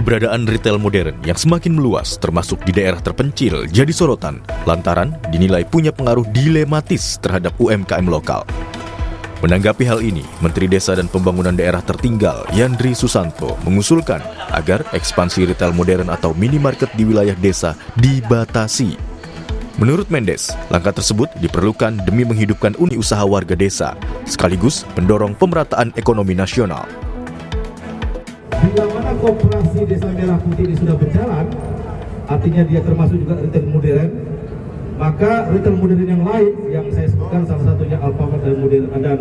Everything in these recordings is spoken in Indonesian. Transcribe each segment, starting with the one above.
Keberadaan retail modern yang semakin meluas termasuk di daerah terpencil jadi sorotan lantaran dinilai punya pengaruh dilematis terhadap UMKM lokal. Menanggapi hal ini, Menteri Desa dan Pembangunan Daerah Tertinggal Yandri Susanto mengusulkan agar ekspansi retail modern atau minimarket di wilayah desa dibatasi. Menurut Mendes, langkah tersebut diperlukan demi menghidupkan unit usaha warga desa, sekaligus mendorong pemerataan ekonomi nasional. Bila mana koperasi Desa Merah Putih ini sudah berjalan, artinya dia termasuk juga retail modern, maka retail modern yang lain yang saya sebutkan salah satunya Alfamart dan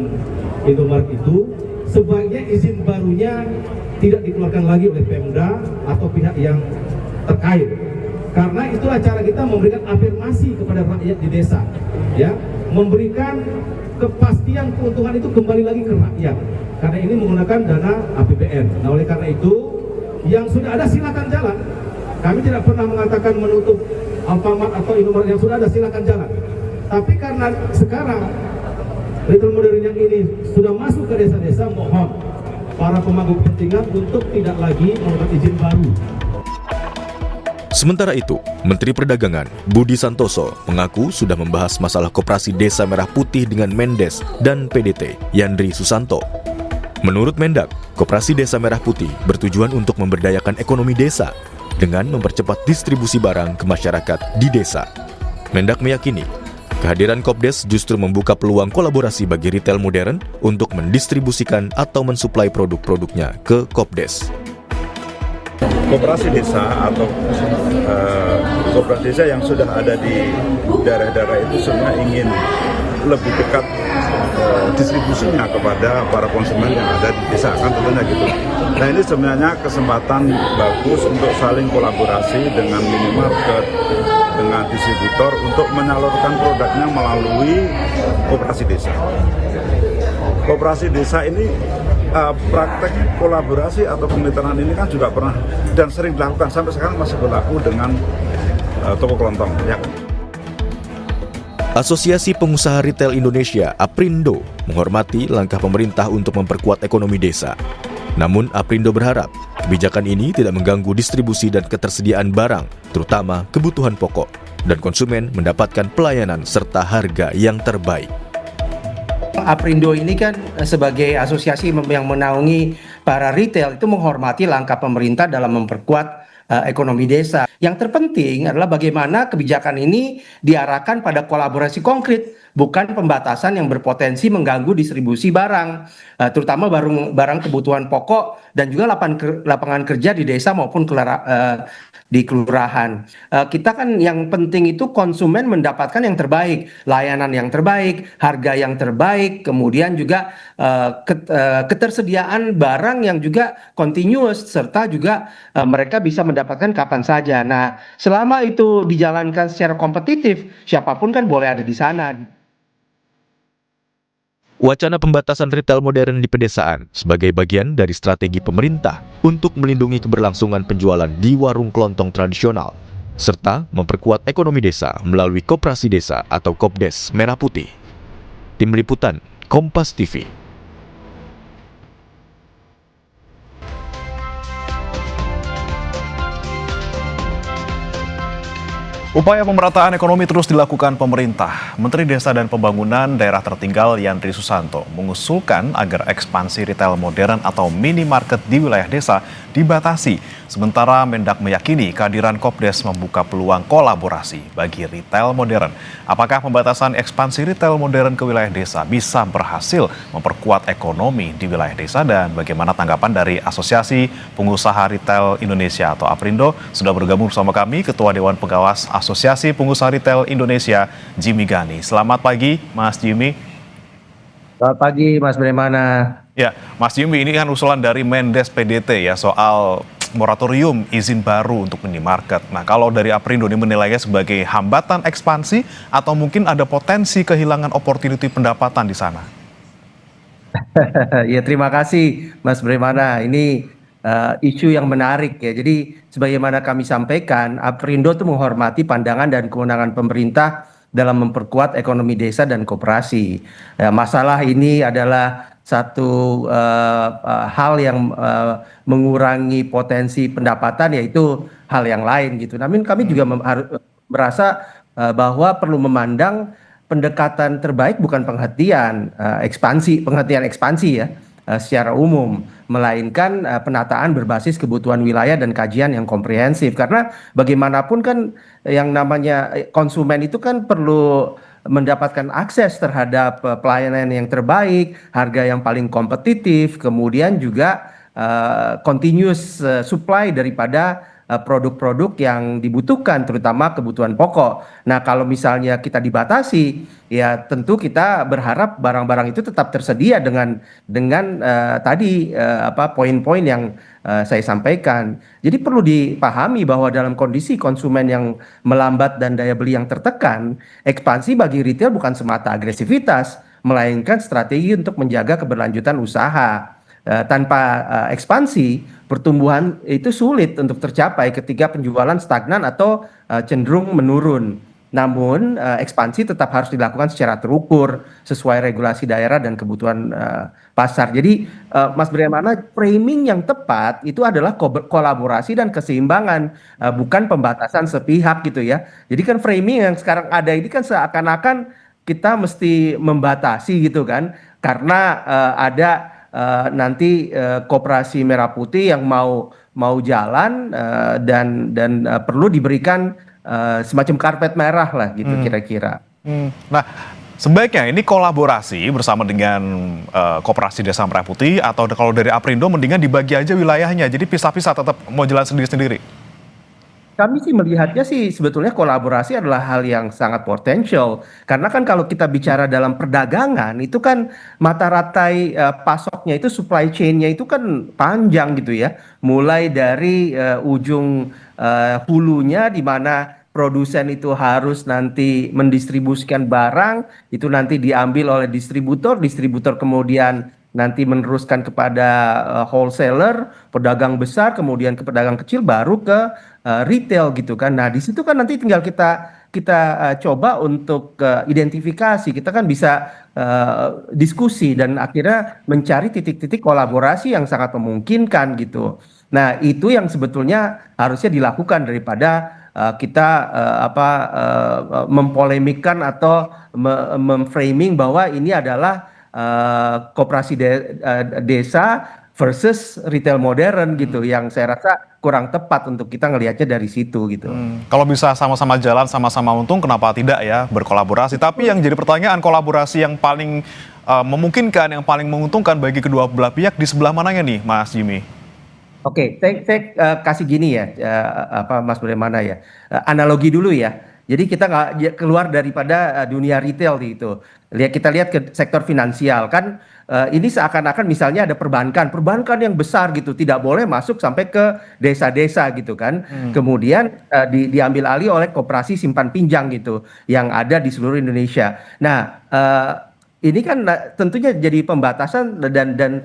Indomaret itu sebaiknya izin barunya tidak dikeluarkan lagi oleh Pemda atau pihak yang terkait. Karena itulah cara kita memberikan afirmasi kepada rakyat di desa, ya, memberikan kepastian keuntungan itu kembali lagi ke rakyat. Karena ini menggunakan dana APBN. Nah, oleh karena itu, yang sudah ada silakan jalan. Kami tidak pernah mengatakan menutup Alfamart atau Indomaret yang sudah ada, silakan jalan. Tapi karena sekarang retail modern yang ini sudah masuk ke desa-desa, mohon para pemangku kepentingan untuk tidak lagi melakukan izin baru. Sementara itu, Menteri Perdagangan Budi Santoso mengaku sudah membahas masalah koperasi Desa Merah Putih dengan Mendes dan PDT Yandri Susanto. Menurut Mendak, koperasi Desa Merah Putih bertujuan untuk memberdayakan ekonomi desa dengan mempercepat distribusi barang ke masyarakat di desa. Mendak meyakini, kehadiran Kopdes justru membuka peluang kolaborasi bagi retail modern untuk mendistribusikan atau mensuplai produk-produknya ke Kopdes. Koperasi desa atau koperasi desa yang sudah ada di daerah-daerah itu sebenarnya ingin lebih dekat distribusinya kepada para konsumen yang ada di desa, kan tentunya gitu. Nah, ini sebenarnya kesempatan bagus untuk saling kolaborasi dengan minimarket, dengan distributor untuk menyalurkan produknya melalui koperasi desa. Koperasi desa ini praktek kolaborasi atau kemitraan ini kan juga pernah dan sering dilakukan sampai sekarang masih berlaku dengan toko kelontong, ya. Asosiasi Pengusaha Retail Indonesia (Aprindo) menghormati langkah pemerintah untuk memperkuat ekonomi desa. Namun Aprindo berharap kebijakan ini tidak mengganggu distribusi dan ketersediaan barang, terutama kebutuhan pokok, dan konsumen mendapatkan pelayanan serta harga yang terbaik. Aprindo ini kan sebagai asosiasi yang menaungi para retail itu menghormati langkah pemerintah dalam memperkuat ekonomi desa. Yang terpenting adalah bagaimana kebijakan ini diarahkan pada kolaborasi konkret, bukan pembatasan yang berpotensi mengganggu distribusi barang, terutama barang kebutuhan pokok dan juga lapangan kerja di desa maupun di kelurahan. Kita kan yang penting itu konsumen mendapatkan yang terbaik, layanan yang terbaik, harga yang terbaik, kemudian juga ketersediaan barang yang juga continuous, serta juga mereka bisa mendapatkan kapan saja. Nah, selama itu dijalankan secara kompetitif, siapapun kan boleh ada di sana. Wacana pembatasan retail modern di pedesaan sebagai bagian dari strategi pemerintah untuk melindungi keberlangsungan penjualan di warung kelontong tradisional, serta memperkuat ekonomi desa melalui koperasi desa atau Kopdes Merah Putih. Tim Liputan, Kompas TV. Upaya pemerataan ekonomi terus dilakukan pemerintah. Menteri Desa dan Pembangunan Daerah Tertinggal Yandri Susanto mengusulkan agar ekspansi retail modern atau minimarket di wilayah desa dibatasi. Sementara Mendak meyakini kehadiran Kopdes membuka peluang kolaborasi bagi retail modern. Apakah pembatasan ekspansi retail modern ke wilayah desa bisa berhasil memperkuat ekonomi di wilayah desa, dan bagaimana tanggapan dari Asosiasi Pengusaha Retail Indonesia atau Aprindo? Sudah bergabung bersama kami Ketua Dewan Pengawas Asosiasi Pengusaha Retail Indonesia, Jimmy Gani. Selamat pagi, Mas Jimmy. Selamat pagi, Mas Bremana. Ya, Mas Jimmy, ini kan usulan dari Mendes PDT ya soal moratorium izin baru untuk minimarket. Nah, kalau dari Aprindo ini menilainya sebagai hambatan ekspansi atau mungkin ada potensi kehilangan opportunity pendapatan di sana? Ya, terima kasih, Mas Bremana. Ini isu yang menarik ya. Jadi sebagaimana kami sampaikan, Aprindo itu menghormati pandangan dan kewenangan pemerintah dalam memperkuat ekonomi desa dan koperasi. Masalah ini adalah hal yang mengurangi potensi pendapatan, yaitu hal yang lain gitu. Namun kami juga merasa bahwa perlu memandang pendekatan terbaik bukan penghentian ekspansi ya secara umum, melainkan penataan berbasis kebutuhan wilayah dan kajian yang komprehensif. Karena bagaimanapun kan yang namanya konsumen itu kan perlu mendapatkan akses terhadap pelayanan yang terbaik, harga yang paling kompetitif, kemudian juga continuous supply daripada produk-produk yang dibutuhkan, terutama kebutuhan pokok. Nah, kalau misalnya kita dibatasi, ya tentu kita berharap barang-barang itu tetap tersedia dengan tadi poin-poin yang saya sampaikan. Jadi perlu dipahami bahwa dalam kondisi konsumen yang melambat dan daya beli yang tertekan, ekspansi bagi retail bukan semata agresivitas, melainkan strategi untuk menjaga keberlanjutan usaha. Tanpa ekspansi, pertumbuhan itu sulit untuk tercapai ketika penjualan stagnan atau cenderung menurun. Namun, ekspansi tetap harus dilakukan secara terukur, sesuai regulasi daerah dan kebutuhan pasar. Jadi, Mas Bremana, framing yang tepat itu adalah kolaborasi dan keseimbangan, bukan pembatasan sepihak gitu ya. Jadi kan framing yang sekarang ada ini kan seakan-akan kita mesti membatasi gitu kan, karena ada nanti Koperasi Merah Putih yang mau jalan dan perlu diberikan semacam karpet merah lah gitu kira-kira. Nah, sebaiknya ini kolaborasi bersama dengan Koperasi Desa Merah Putih, atau kalau dari Aprindo mendingan dibagi aja wilayahnya, jadi pisah-pisah tetap mau jalan sendiri-sendiri. Kami sih melihatnya sih sebetulnya kolaborasi adalah hal yang sangat potensial. Karena kan kalau kita bicara dalam perdagangan itu kan mata rantai pasoknya itu, supply chain-nya itu kan panjang gitu ya. Mulai dari ujung hulunya di mana produsen itu harus nanti mendistribusikan barang, itu nanti diambil oleh distributor, distributor kemudian nanti meneruskan kepada wholesaler, pedagang besar, kemudian ke pedagang kecil, baru ke retail gitu kan. Nah, di situ kan nanti tinggal kita coba untuk identifikasi. Kita kan bisa diskusi dan akhirnya mencari titik-titik kolaborasi yang sangat memungkinkan gitu. Nah, itu yang sebetulnya harusnya dilakukan daripada kita mempolemikkan atau memframing bahwa ini adalah koperasi desa versus retail modern gitu, yang saya rasa kurang tepat untuk kita ngelihatnya dari situ gitu. Kalau bisa sama-sama jalan, sama-sama untung, kenapa tidak ya berkolaborasi? Tapi yang jadi pertanyaan, kolaborasi yang paling memungkinkan, yang paling menguntungkan bagi kedua belah pihak di sebelah mananya nih, Mas Jimmy? Oke, saya kasih gini ya, Mas Bremana ya, analogi dulu ya. Jadi kita nggak keluar daripada dunia retail itu. Kita lihat ke sektor finansial kan, ini seakan-akan misalnya ada perbankan yang besar gitu, tidak boleh masuk sampai ke desa-desa gitu kan. Kemudian diambil alih oleh koperasi simpan pinjam gitu yang ada di seluruh Indonesia. Nah, ini kan tentunya jadi pembatasan dan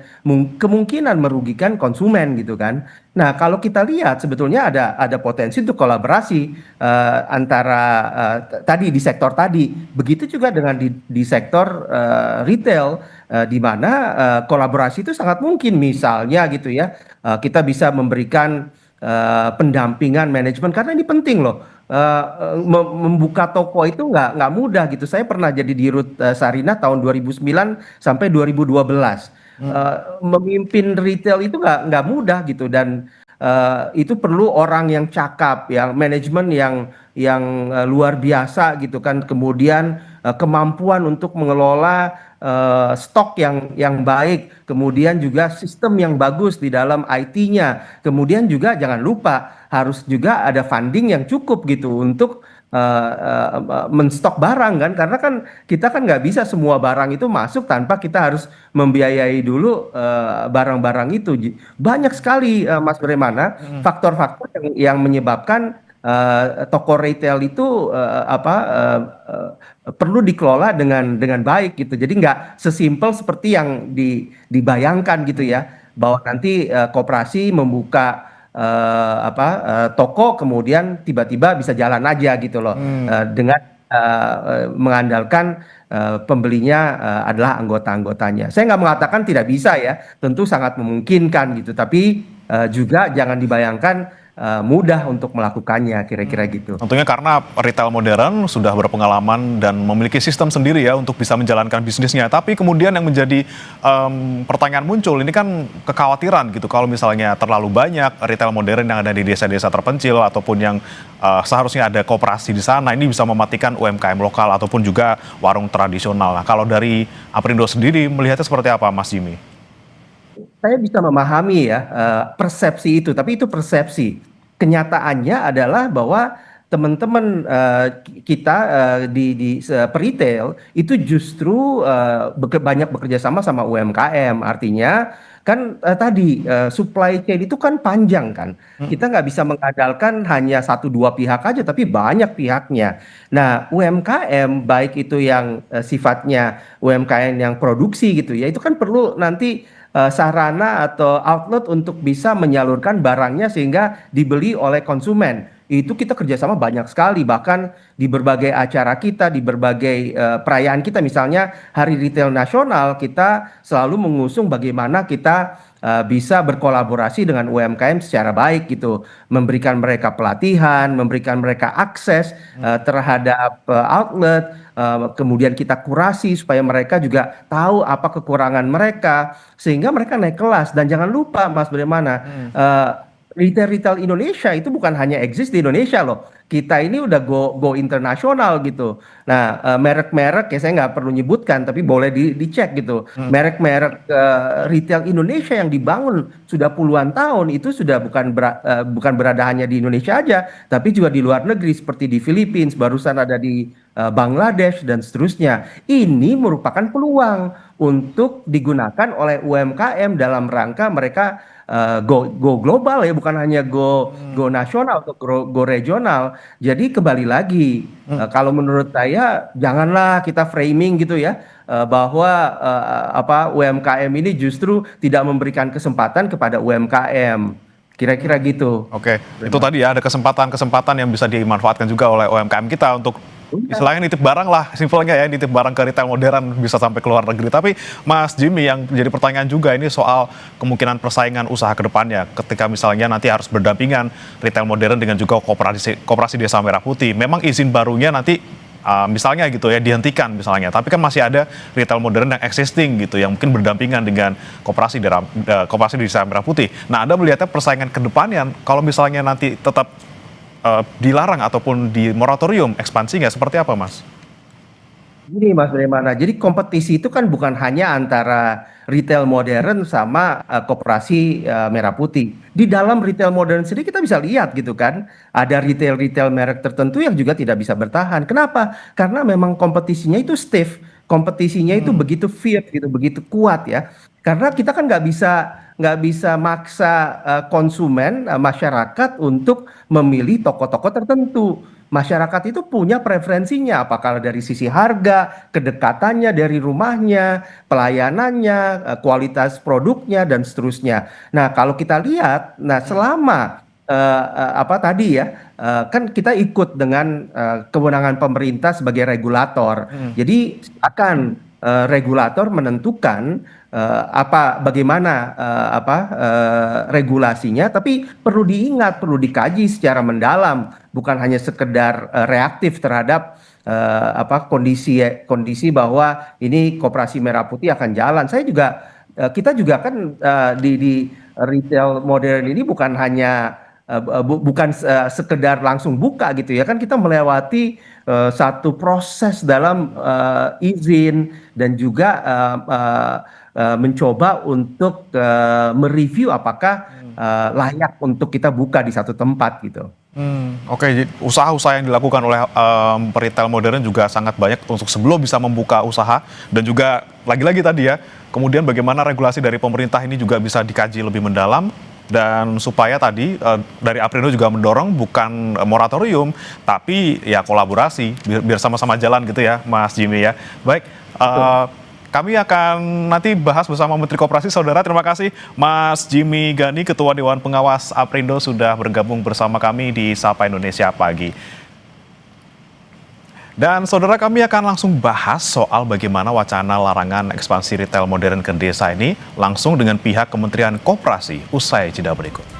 kemungkinan merugikan konsumen gitu kan. Nah, kalau kita lihat sebetulnya ada potensi untuk kolaborasi antara tadi di sektor tadi. Begitu juga dengan di sektor retail, di mana kolaborasi itu sangat mungkin. Misalnya gitu ya, kita bisa memberikan pendampingan manajemen, karena ini penting loh. Membuka toko itu nggak mudah gitu. Saya pernah jadi dirut Sarinah tahun 2009 sampai 2012. Memimpin retail itu nggak mudah gitu, dan itu perlu orang yang cakap, yang manajemen yang luar biasa gitu kan. Kemudian kemampuan untuk mengelola stok yang baik, kemudian juga sistem yang bagus di dalam IT-nya. Kemudian juga jangan lupa harus juga ada funding yang cukup gitu untuk menstok barang kan, karena kan kita kan nggak bisa semua barang itu masuk tanpa kita harus membiayai dulu barang-barang itu. Banyak sekali Mas Bremana faktor-faktor yang menyebabkan toko retail itu perlu dikelola dengan baik gitu. Jadi nggak sesimpel seperti yang dibayangkan gitu ya, bahwa nanti koperasi membuka toko kemudian tiba-tiba bisa jalan aja gitu loh, dengan mengandalkan pembelinya adalah anggota-anggotanya. Saya nggak mengatakan tidak bisa ya, tentu sangat memungkinkan gitu, tapi juga jangan dibayangkan mudah untuk melakukannya, kira-kira gitu. Tentunya karena retail modern sudah berpengalaman dan memiliki sistem sendiri ya untuk bisa menjalankan bisnisnya. Tapi kemudian yang menjadi pertanyaan muncul, ini kan kekhawatiran gitu kalau misalnya terlalu banyak retail modern yang ada di desa-desa terpencil ataupun yang seharusnya ada koperasi di sana, ini bisa mematikan UMKM lokal ataupun juga warung tradisional. Nah, kalau dari Aprindo sendiri melihatnya seperti apa, Mas Jimmy? Saya bisa memahami ya persepsi itu, tapi itu persepsi. Kenyataannya adalah bahwa teman-teman kita di retail itu justru banyak bekerja sama UMKM. Artinya kan tadi supply chain itu kan panjang kan. Kita nggak bisa mengandalkan hanya 1-2 pihak aja, tapi banyak pihaknya. Nah, UMKM baik itu yang sifatnya UMKM yang produksi gitu ya, itu kan perlu nanti sarana atau outlet untuk bisa menyalurkan barangnya sehingga dibeli oleh konsumen. Itu kita kerjasama banyak sekali, bahkan di berbagai acara kita, di berbagai perayaan kita, misalnya Hari Retail Nasional, kita selalu mengusung bagaimana kita bisa berkolaborasi dengan UMKM secara baik gitu, memberikan mereka pelatihan, memberikan mereka akses terhadap outlet, kemudian kita kurasi supaya mereka juga tahu apa kekurangan mereka sehingga mereka naik kelas. Dan jangan lupa Mas, bagaimana retail Indonesia itu bukan hanya eksis di Indonesia loh. Kita ini udah go internasional gitu. Nah, merek-merek ya saya nggak perlu nyebutkan, tapi boleh dicek gitu. Merek-merek retail Indonesia yang dibangun sudah puluhan tahun itu sudah bukan berada hanya di Indonesia aja, tapi juga di luar negeri seperti di Filipina, barusan ada di Bangladesh dan seterusnya. Ini merupakan peluang untuk digunakan oleh UMKM dalam rangka mereka go global ya, bukan hanya go nasional atau go regional. Jadi kembali lagi, kalau menurut saya janganlah kita framing gitu ya, bahwa UMKM ini justru tidak memberikan kesempatan kepada UMKM. Kira-kira gitu. Oke, itu tadi ya ada kesempatan-kesempatan yang bisa dimanfaatkan juga oleh UMKM kita untuk istilahnya nitip barang lah, simpelnya ya, nitip barang ke retail modern bisa sampai ke luar negeri. Tapi Mas Jimmy, yang jadi pertanyaan juga ini soal kemungkinan persaingan usaha ke depannya ketika misalnya nanti harus berdampingan retail modern dengan juga koperasi Desa Merah Putih. Memang izin barunya nanti misalnya gitu ya dihentikan misalnya, tapi kan masih ada retail modern yang existing gitu yang mungkin berdampingan dengan koperasi Desa Merah Putih. Nah, Anda melihatnya persaingan ke depannya kalau misalnya nanti tetap dilarang ataupun di moratorium ekspansinya seperti apa, Mas? Gini Mas, bagaimana? Jadi kompetisi itu kan bukan hanya antara retail modern sama koperasi Merah Putih. Di dalam retail modern sendiri kita bisa lihat gitu kan, ada retail merek tertentu yang juga tidak bisa bertahan. Kenapa? Karena memang kompetisinya itu stiff, kompetisinya itu begitu fierce gitu, begitu kuat ya. Karena kita kan nggak bisa maksa konsumen, masyarakat untuk memilih toko-toko tertentu. Masyarakat itu punya preferensinya, apakah dari sisi harga, kedekatannya dari rumahnya, pelayanannya, kualitas produknya dan seterusnya. Nah, kalau kita lihat, nah selama tadi ya, kan kita ikut dengan kewenangan pemerintah sebagai regulator. Jadi akan regulator menentukan bagaimana regulasinya, tapi perlu diingat, perlu dikaji secara mendalam, bukan hanya sekedar reaktif terhadap kondisi bahwa ini koperasi Merah Putih akan jalan. Kita juga kan di retail modern ini bukan hanya sekedar langsung buka gitu ya, kan kita melewati satu proses dalam izin dan juga mencoba untuk mereview apakah layak untuk kita buka di satu tempat gitu. Oke, usaha-usaha yang dilakukan oleh retail modern juga sangat banyak untuk sebelum bisa membuka usaha, dan juga lagi-lagi tadi ya, kemudian bagaimana regulasi dari pemerintah ini juga bisa dikaji lebih mendalam. Dan supaya tadi dari Aprindo juga mendorong bukan moratorium, tapi ya kolaborasi, biar sama-sama jalan gitu ya, Mas Jimmy ya. Baik, kami akan nanti bahas bersama Menteri Koperasi. Saudara, terima kasih Mas Jimmy Gani, Ketua Dewan Pengawas Aprindo, sudah bergabung bersama kami di Sapa Indonesia Pagi. Dan saudara, kami akan langsung bahas soal bagaimana wacana larangan ekspansi retail modern ke desa ini langsung dengan pihak Kementerian Koperasi usai jeda berikut.